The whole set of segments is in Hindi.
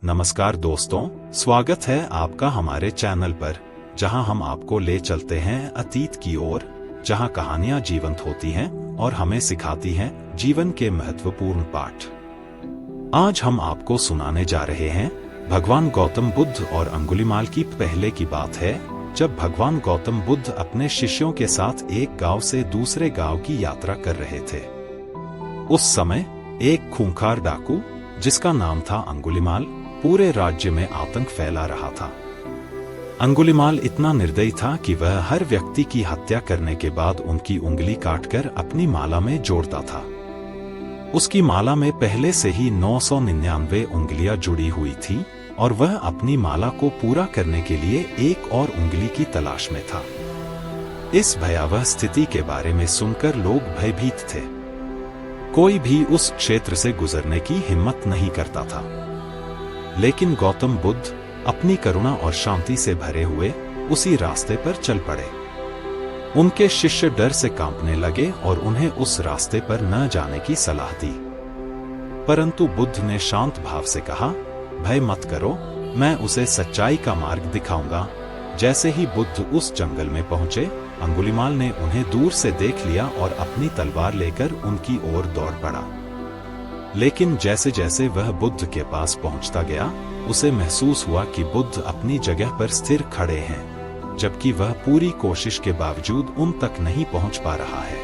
नमस्कार दोस्तों, स्वागत है आपका हमारे चैनल पर, जहां हम आपको ले चलते हैं अतीत की ओर, जहां कहानियां जीवंत होती हैं और हमें सिखाती हैं जीवन के महत्वपूर्ण पाठ। आज हम आपको सुनाने जा रहे हैं भगवान गौतम बुद्ध और अंगुलीमाल की पहले की बात है, जब भगवान गौतम बुद्ध अपने शिष्यों के साथ एक गांव से दूसरे गांव की यात्रा कर रहे थे। उस समय एक खूंखार डाकू, जिसका नाम था अंगुलीमाल, पूरे राज्य में आतंक फैला रहा था। अंगुलीमाल इतना निर्दयी था कि वह हर व्यक्ति की हत्या करने के बाद उनकी उंगली काटकर अपनी माला में जोड़ता था। उसकी माला में पहले से ही 999 उंगलियां जुड़ी हुई थी और वह अपनी माला को पूरा करने के लिए एक और उंगली की तलाश में था। इस भयावह स्थिति के बारे में सुनकर लोग भयभीत थे। कोई भी उस क्षेत्र से गुजरने की हिम्मत नहीं करता था। लेकिन गौतम बुद्ध अपनी करुणा और शांति से भरे हुए उसी रास्ते पर चल पड़े। उनके शिष्य डर से कांपने लगे और उन्हें उस रास्ते पर न जाने की सलाह दी। परंतु बुद्ध ने शांत भाव से कहा, भय मत करो, मैं उसे सच्चाई का मार्ग दिखाऊंगा। जैसे ही बुद्ध उस जंगल में पहुंचे, अंगुलीमाल ने उन्हें दूर से देख लिया और अपनी तलवार लेकर उनकी ओर दौड़ पड़ा। लेकिन जैसे जैसे वह बुद्ध के पास पहुंचता गया, उसे महसूस हुआ कि बुद्ध अपनी जगह पर स्थिर खड़े हैं, जबकि वह पूरी कोशिश के बावजूद उन तक नहीं पहुंच पा रहा है।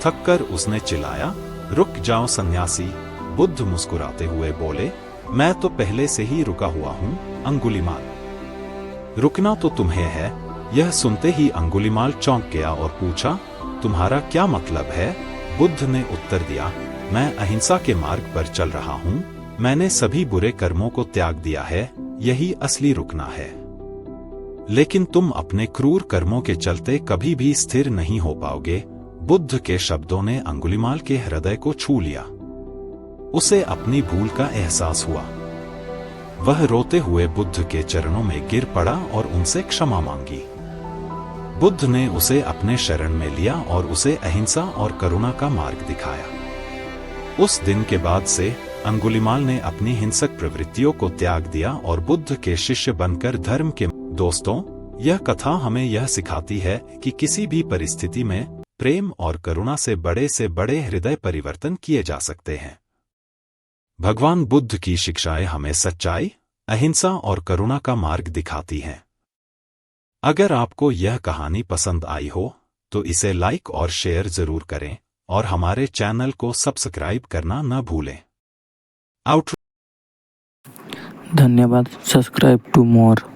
थककर उसने चिल्लाया, रुक जाओ सन्यासी। बुद्ध मुस्कुराते हुए बोले, मैं तो पहले से ही रुका हुआ हूं अंगुलीमाल। रुकना तो तुम्हें है। यह सुनते ही अंगुलीमाल चौंक गया और पूछा, तुम्हारा क्या मतलब है? बुद्ध ने उत्तर दिया, मैं अहिंसा के मार्ग पर चल रहा हूं। मैंने सभी बुरे कर्मों को त्याग दिया है, यही असली रुकना है। लेकिन तुम अपने क्रूर कर्मों के चलते कभी भी स्थिर नहीं हो पाओगे। बुद्ध के शब्दों ने अंगुलीमाल के हृदय को छू लिया। उसे अपनी भूल का एहसास हुआ। वह रोते हुए बुद्ध के चरणों में गिर पड़ा और उनसे क्षमा मांगी। बुद्ध ने उसे अपने शरण में लिया और उसे अहिंसा और करुणा का मार्ग दिखाया। उस दिन के बाद से अंगुलीमाल ने अपनी हिंसक प्रवृत्तियों को त्याग दिया और बुद्ध के शिष्य बनकर धर्म के। दोस्तों, यह कथा हमें यह सिखाती है कि किसी भी परिस्थिति में प्रेम और करुणा से बड़े हृदय परिवर्तन किए जा सकते हैं। भगवान बुद्ध की शिक्षाएं हमें सच्चाई, अहिंसा और करुणा का मार्ग दिखाती हैं। अगर आपको यह कहानी पसंद आई हो तो इसे लाइक और शेयर जरूर करें और हमारे चैनल को सब्सक्राइब करना न भूलें। धन्यवाद। Subscribe to more.